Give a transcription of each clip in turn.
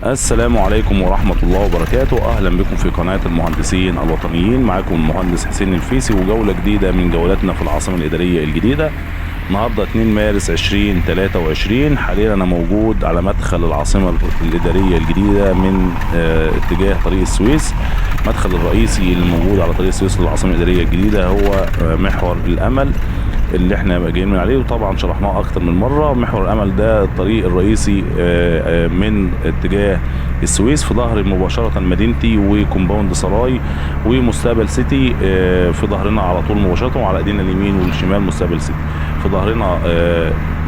السلام عليكم ورحمة الله وبركاته. أهلا بكم في قناة المهندسين الوطنيين. معكم المهندس حسين الفيسي وجولة جديدة من جولاتنا في العاصمة الإدارية الجديدة. النهاردة 2 مارس 2023. حاليا أنا موجود على مدخل العاصمة الإدارية الجديدة من اتجاه طريق السويس. مدخل الرئيسي اللي موجود على طريق السويس للعاصمة الإدارية الجديدة هو محور الأمل اللي احنا جايين من عليه، وطبعا شرحناه اكتر من مره. محور الامل ده الطريق الرئيسي من اتجاه السويس، في ظهر مباشره مدينتي وكومباوند سراي ومستقبل سيتي. في ظهرنا على طول مباشره، وعلى ايدينا اليمين والشمال مستقبل سيتي. في ظهرنا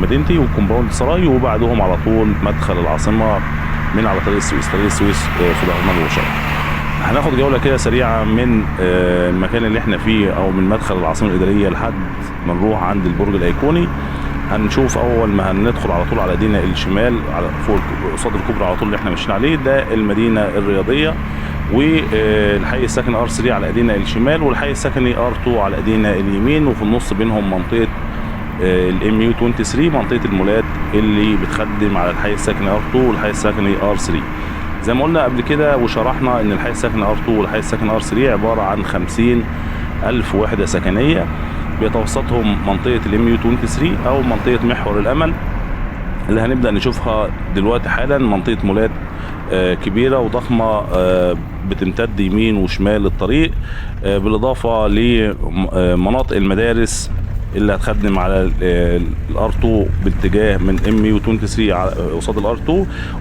مدينتي وكومباوند سراي، وبعدهم على طول مدخل العاصمه من على طريق السويس. طريق السويس في ظهرنا مباشره. هناخد جولة كده سريعة من المكان اللي احنا فيه، او من مدخل العاصمة الإدارية لحد ما نروح عند البرج الأيقوني. هنشوف اول ما هندخل على طول على ايدينا الشمال، على فوق قصاد الكوبري على طول اللي احنا ماشيين عليه، ده المدينة الرياضية، والحي السكني R3 على ايدينا الشمال، والحي السكني R2 على ايدينا اليمين، وفي النص بينهم منطقة MU23، منطقة المولات اللي بتخدم على الحي السكني R2 والحي السكني R3. زي ما قلنا قبل كده وشرحنا ان الحي السكني R2 والحي السكني R3 عبارة عن 50,000 وحدة سكنية، بيتوسطهم منطقة MU23 او منطقة محور الامل اللي هنبدأ نشوفها دلوقتي حالا. منطقة مولات كبيرة وضخمة بتمتد يمين وشمال الطريق، بالاضافة لمناطق المدارس اللي هتخدم على الR2 باتجاه من MU23 قصاد الR2،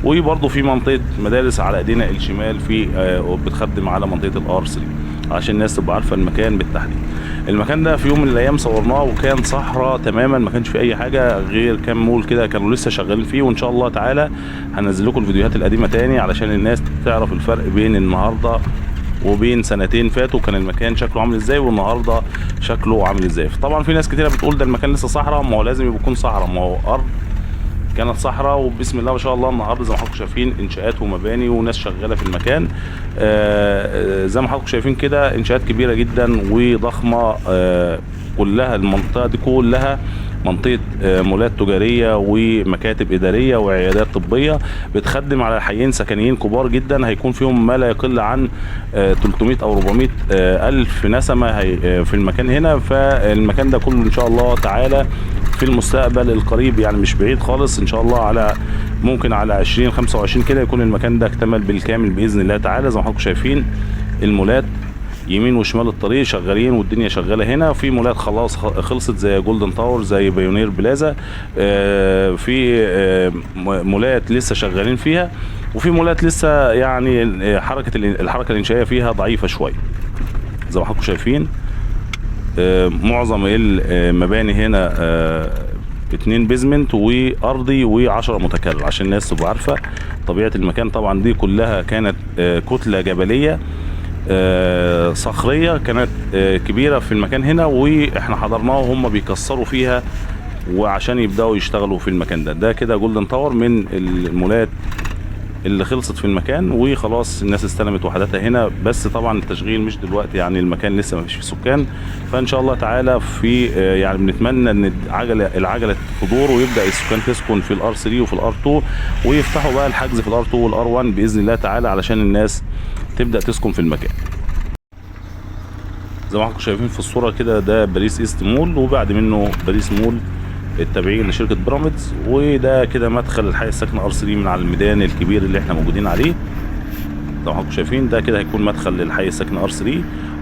وبرضه في منطقة مدارس على ايدينا الشمال في بتخدم على منطقة الR3، عشان الناس تبقى عارفة المكان بالتحديد. المكان ده في يوم من الايام صورناه وكان صحراء تماما، ما كانش فيه اي حاجة غير كام مول كده كانوا لسه شغالين فيه، وان شاء الله تعالى هنزل لكم الفيديوهات القديمة تاني علشان الناس تعرف الفرق بين النهاردة وبين سنتين فاتوا كان المكان شكله عامل ازاي والنهارده شكله عامل ازاي. طبعا في ناس كتيره بتقول ده المكان لسه صحراء، ما هو لازم يكون صحراء، ما هو ارض كانت صحراء، وبسم الله ما شاء الله النهارده زي ما حضراتكم شايفين انشاءات ومباني وناس شغاله في المكان. زي ما حضراتكم شايفين كده انشاءات كبيره جدا وضخمه، كلها المنطقه دي كلها منطقة مولات تجارية ومكاتب إدارية وعيادات طبية بتخدم على حيين سكنيين كبار جدا، هيكون فيهم ما لا يقل عن 300 أو 400 ألف نسمة في المكان هنا. فالمكان ده كله إن شاء الله تعالى في المستقبل القريب، يعني مش بعيد خالص، إن شاء الله على ممكن على 2025 كده يكون المكان ده اكتمل بالكامل بإذن الله تعالى. زي ما حضراتكم شايفين المولات يمين وشمال الطريق شغالين والدنيا شغاله هنا. في مولات خلاص خلصت زي جولدن تاور زي بايونير بلازا، في مولات لسه شغالين فيها، وفي مولات لسه يعني الحركه الانشائيه فيها ضعيفه شويه. زي ما حضراتكم شايفين معظم المباني هنا 2 بيزمنت وارضي و10 متكرر، عشان الناس تبقى عارفه طبيعه المكان. طبعا دي كلها كانت كتله جبليه صخرية كانت كبيرة في المكان هنا، واحنا حضرناه وهم بيكسروا فيها وعشان يبدأوا يشتغلوا في المكان ده كده جولدن تاور من المولات اللي خلصت في المكان، وخلاص الناس استلمت وحداتها هنا. بس طبعا التشغيل مش دلوقتي، يعني المكان لسه ما فيش فيه سكان، فان شاء الله تعالى في يعني بنتمنى ان العجله تدور ويبدا السكان تسكن في الR3 وفي الR2، ويفتحوا بقى الحجز في الR2 والR1 باذن الله تعالى علشان الناس تبدا تسكن في المكان. زي ما حضراتكم شايفين في الصوره كده ده باريس ايست مول، وبعد منه باريس مول التابعين لشركه بيراميدز، وده كده مدخل الحي السكني R3 من على الميدان الكبير اللي احنا موجودين عليه. زي ما حضراتكم شايفين ده كده هيكون مدخل للحي السكني R3،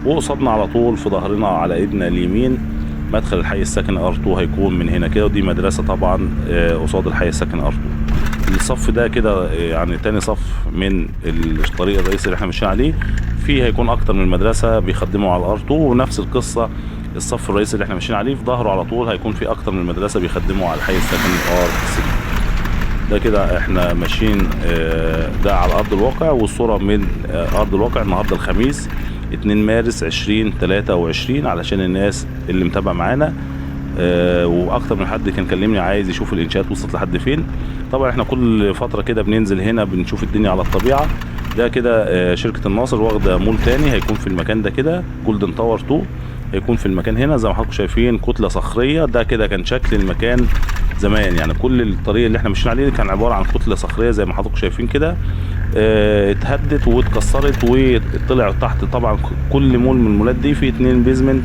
وقصادنا على طول في ظهرنا على ايدنا اليمين مدخل الحي السكني R2 هيكون من هنا كده، ودي مدرسه طبعا قصاد الحي السكني R2. الصف ده كده يعني تاني صف من الطريق الرئيسي اللي احنا ماشيين عليه، فيه هيكون اكتر من مدرسه بيخدموا على الR2، ونفس القصه الصف الرئيسي اللي احنا ماشيين عليه في ظهره على طول هيكون في اكتر من مدرسه بيخدموا على الحي السكني R3. ده كده احنا ماشيين ده على ارض الواقع، والصوره من ارض الواقع النهارده الخميس 2 مارس 2023 علشان الناس اللي متابعه معانا. واكتر من حد كان كلمني عايز يشوف الانشاءات وصلت لحد فين. طبعا احنا كل فتره كده بننزل هنا بنشوف الدنيا على الطبيعه. ده كده شركه الناصر واخده مول تاني هيكون في المكان ده كده جولدن تاور 2 هيكون في المكان هنا. زي ما حضراتكم شايفين كتله صخريه، ده كده كان شكل المكان زمان، يعني كل الطريق اللي احنا ماشيين عليه كان عباره عن كتله صخريه زي ما حضراتكم شايفين كده. اتهدت واتكسرت وطلع تحت. طبعا كل مول من المولات دي فيه 2 بيزمنت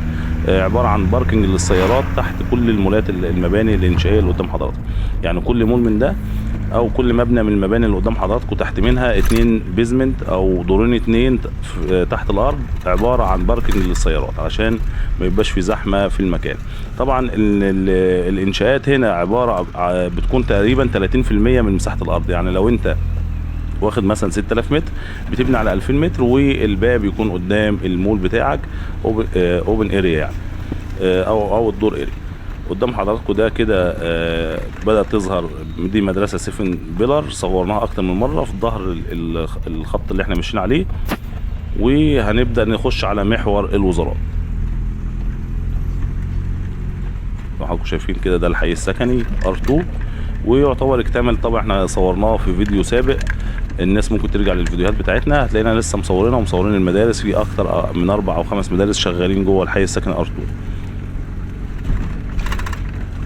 عباره عن باركنج للسيارات تحت كل المولات المباني الانشائيه اللي قدام حضراتكم. يعني كل مول من ده او كل مبنى من المباني اللي قدام حضراتكم تحت منها 2 بيزمنت او دورين 2 تحت الارض عباره عن باركنج للسيارات عشان ما يبقاش في زحمه في المكان. طبعا الانشاءات هنا عباره بتكون تقريبا 30% من مساحه الارض. يعني لو انت واخد مثلا 6000 متر بتبني على 2000 متر والباب يكون قدام المول بتاعك اوبن اريا يعني او الدور اريا. قدام حضراتكم ده كده بدأت تظهر دي مدرسة 7 بيلر، صورناها اكتر من مرة في ظهر الخط اللي احنا ماشيين عليه. وهنبدأ نخش على محور الوزارات. حضراتكم شايفين كده ده الحي السكني R2 ويعتبر اكتمل. طبعا احنا صورناه في فيديو سابق، الناس ممكن ترجع للفيديوهات بتاعتنا هتلاقينا لسه مصورينها ومصورين المدارس. في اكتر من 4 أو 5 مدارس شغالين جوه الحي السكني R2.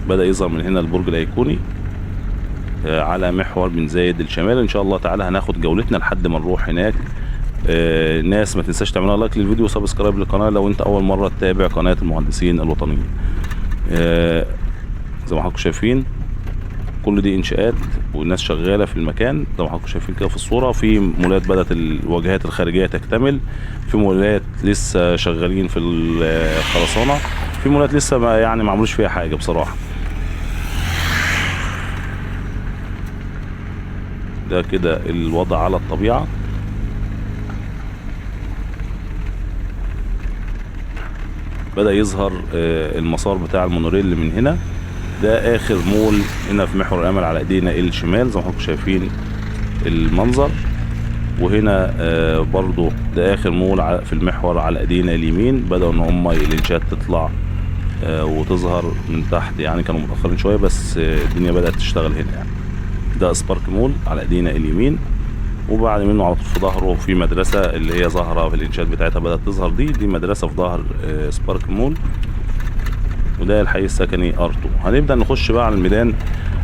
بدأ يظهر من هنا البرج الايقوني على محور بن زايد الشمال. ان شاء الله تعالى هناخد جولتنا لحد ما نروح هناك. ناس ما تنساش تعملوا لايك للفيديو وسبسكرايب للقناه لو انت اول مره تتابع قناه المهندسين الوطنيين. زي ما حضراتكم شايفين كل دي انشاءات والناس شغاله في المكان. زي ما حضراتكم شايفين كده في الصوره، في مولات بدات الواجهات الخارجيه تكتمل، في مولات لسه شغالين في الخرسانه، في مولات لسه ما يعني ما عملوش فيها حاجه بصراحه. ده كده الوضع على الطبيعه. بدأ يظهر المسار بتاع المونوريل من هنا. ده اخر مول هنا في محور الامل على ايدينا الشمال زي ما حضراتكم شايفين المنظر. وهنا برضو ده اخر مول في المحور على ايدينا اليمين. بدأوا ان هم الانشاءات تطلع وتظهر من تحت، يعني كانوا متأخرين شوية بس الدنيا بدأت تشتغل هنا. يعني ده سبارك مول على ايدينا اليمين، وبعد منه على طول في ظهره في مدرسة اللي هي ظاهرة في الانشاءات بتاعتها بدأت تظهر. دي مدرسة في ظهر سبارك مول. وده الحي السكني R2. هنبدأ نخش بقى على الميدان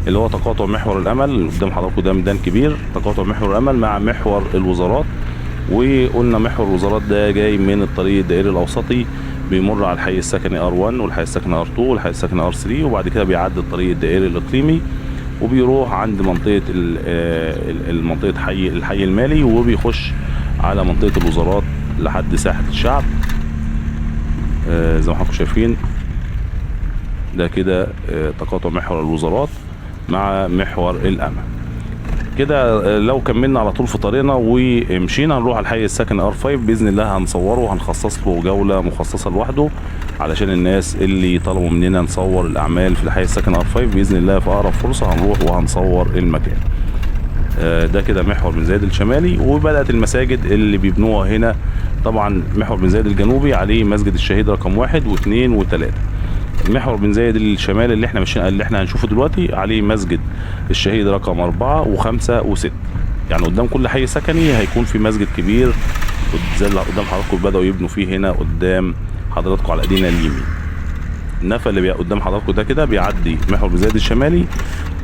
اللي هو تقاطع محور الامل. قدام حضراتكم ده ميدان كبير تقاطع محور الامل مع محور الوزارات. وقلنا محور الوزارات ده جاي من الطريق الدائري الاوسطي، بيمر على الحي السكني R1 والحي السكني R2 والحي السكني R3، وبعد كده بيعدي الطريق الدائري الاقليمي وبيروح عند منطقة المنطقة الحي المالي، وبيخش على منطقة الوزارات لحد ساحة الشعب. زي ما حضراتكم شايفين ده كده تقاطع محور الوزارات مع محور الامل. كده لو كملنا على طول في طريقنا ومشينا هنروح على الحي السكني R5 باذن الله. هنصوره وهنخصص له جوله مخصصه لوحده علشان الناس اللي طلبوا مننا نصور الاعمال في الحي السكني R5 باذن الله. في اقرب فرصه هنروح وهنصور المكان. ده كده محور بن زايد الشمالي. وبدات المساجد اللي بيبنوها هنا. طبعا محور بن زايد الجنوبي عليه مسجد الشهيد رقم 1 و2 و3. محور بن زايد الشمالي اللي احنا هنشوفه دلوقتي عليه مسجد الشهيد رقم 4 و5 و6. يعني قدام كل حي سكني هيكون في مسجد كبير زي اللي قدام حضراتكم بدأوا يبنوا فيه هنا قدام حضراتكم على ايدينا اليمين. النفق اللي قدام حضراتكم ده كده بيعدي محور بن زايد الشمالي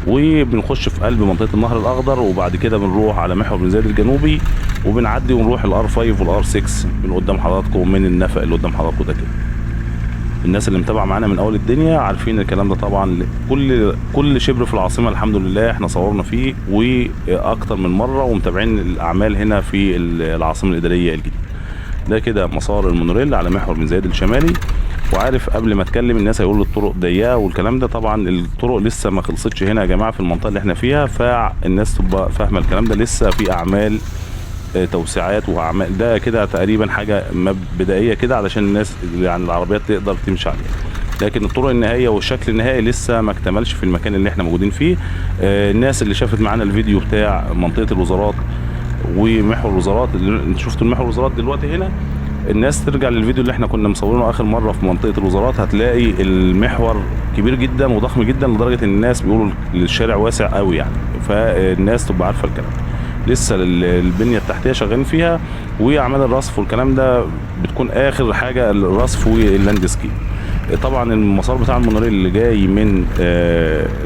وبنخش في قلب منطقة النهر الأخضر، وبعد كده بنروح على محور بن زايد الجنوبي وبنعدي ونروح الR5 والR6 من قدام حضراتكم من النفق اللي قدام حضراتكم ده كده. الناس اللي متابعه معانا من اول الدنيا عارفين الكلام ده. طبعا كل شبر في العاصمه الحمد لله احنا صورنا فيه واكتر من مره ومتابعين الاعمال هنا في العاصمه الاداريه الجديده. ده كده مسار المونوريل على محور بن زايد الشمالي. وعارف قبل ما اتكلم الناس هيقولوا الطرق ضيقه والكلام ده، طبعا الطرق لسه ما خلصتش هنا يا جماعه في المنطقه اللي احنا فيها، فالناس تبقى فاهمه الكلام ده. لسه في اعمال توسعات واعمال، ده كده تقريبا حاجه بدائيه كده علشان الناس يعني العربيات تقدر تمشي عليها. لكن الطرق النهائيه والشكل النهائي لسه ما اكتملش في المكان اللي احنا موجودين فيه. الناس اللي شافت معانا الفيديو بتاع منطقه الوزارات ومحور الوزارات اللي شفتوا محور الوزارات دلوقتي هنا، الناس ترجع للفيديو اللي احنا كنا مصورينه اخر مره في منطقه الوزارات، هتلاقي المحور كبير جدا وضخم جدا لدرجه ان الناس بيقولوا الشارع واسع قوي يعني. فالناس تبقى عارفه الكلام. لسه البنيه التحتيه شغالين فيها، واعمال الرصف والكلام ده بتكون اخر حاجه الرصف واللاندسكيب. طبعا المسار بتاع المونوريل اللي جاي من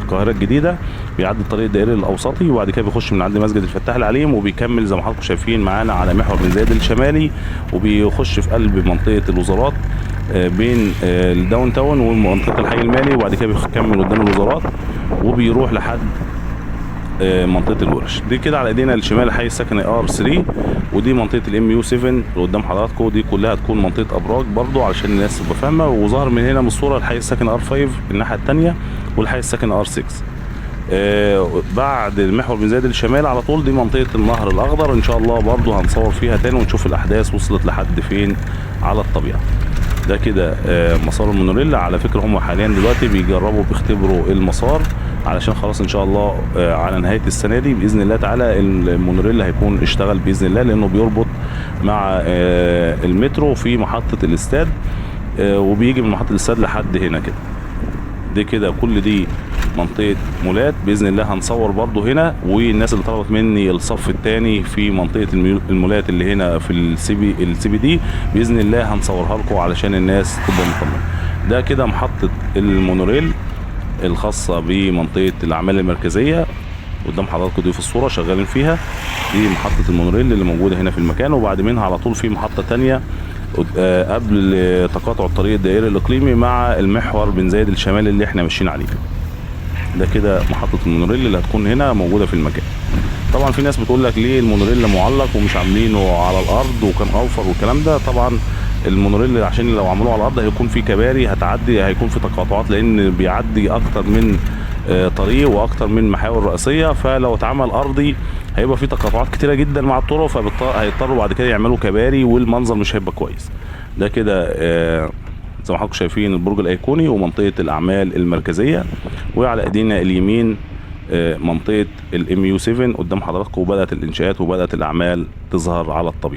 القاهره الجديده بيعدي الطريق الدائري الاوسطي، وبعد كده بيخش من عند مسجد الفتاح العليم، وبيكمل زي ما حضراتكم شايفين معانا على محور بن زايد الشمالي، وبيخش في قلب منطقه الوزارات بين الداون تاون ومنطقه الحي المالي، وبعد كده بيكمل قدام الوزارات وبيروح لحد منطقه الورش. دي كده على ايدينا الشمال الحي السكني R3، ودي منطقه الMU7 اللي قدام حضراتكم. دي كلها هتكون منطقه ابراج برضو علشان الناس تبقى فاهمه. وظهر من هنا من الصوره الحي السكني R5 الناحيه الثانيه، والحي السكني R6. بعد المحور بن زايد الشمال على طول دي منطقه النهر الاخضر، ان شاء الله برضو هنصور فيها تاني ونشوف الاحداث وصلت لحد فين على الطبيعه. ده كده مسار المونوريل. على فكره هم حاليا دلوقتي بيجربوا بيختبروا المسار علشان خلاص ان شاء الله على نهايه السنه دي باذن الله تعالى المونوريل هيكون اشتغل باذن الله، لانه بيربط مع المترو في محطه الاستاد، وبيجي من محطه الاستاد لحد هنا كده. دي كده كل دي منطقه مولات باذن الله هنصور برضو هنا. والناس اللي طلبت مني الصف الثاني في منطقه المولات اللي هنا في السي بي دي باذن الله هنصورها لكم علشان الناس تبقى مطمنه. ده كده محطه المونوريل الخاصه بمنطقه الاعمال المركزيه قدام حضراتكم دي في الصوره شغالين فيها. دي محطه المونوريل اللي موجوده هنا في المكان، وبعد منها على طول في محطه ثانيه قبل تقاطع الطريق الدائري الاقليمي مع المحور بن زايد الشمالي اللي احنا ماشيين عليه. ده كده محطه المونوريل اللي هتكون هنا موجوده في المكان. طبعا في ناس بتقول لك ليه المونوريل معلق ومش عاملينه على الارض وكان اوفر والكلام ده. طبعا المونوريل عشان لو عملوه على الارض هيكون في كباري هتعدي، هيكون في تقاطعات، لان بيعدي اكتر من طريق واكتر من محاور رئيسيه. فلو اتعمل ارضي هيبقى في تقاطعات كتيره جدا مع الطرق، فهيضطروا بعد كده يعملوا كباري والمنظر مش هيبقى كويس. ده كده زي ما حضراتكم شايفين البرج الايقوني ومنطقه الاعمال المركزيه، وعلى ايدينا اليمين منطقه الMU7 قدام حضراتكم، وبدات الانشاءات وبدات الاعمال تظهر على الطبيعه.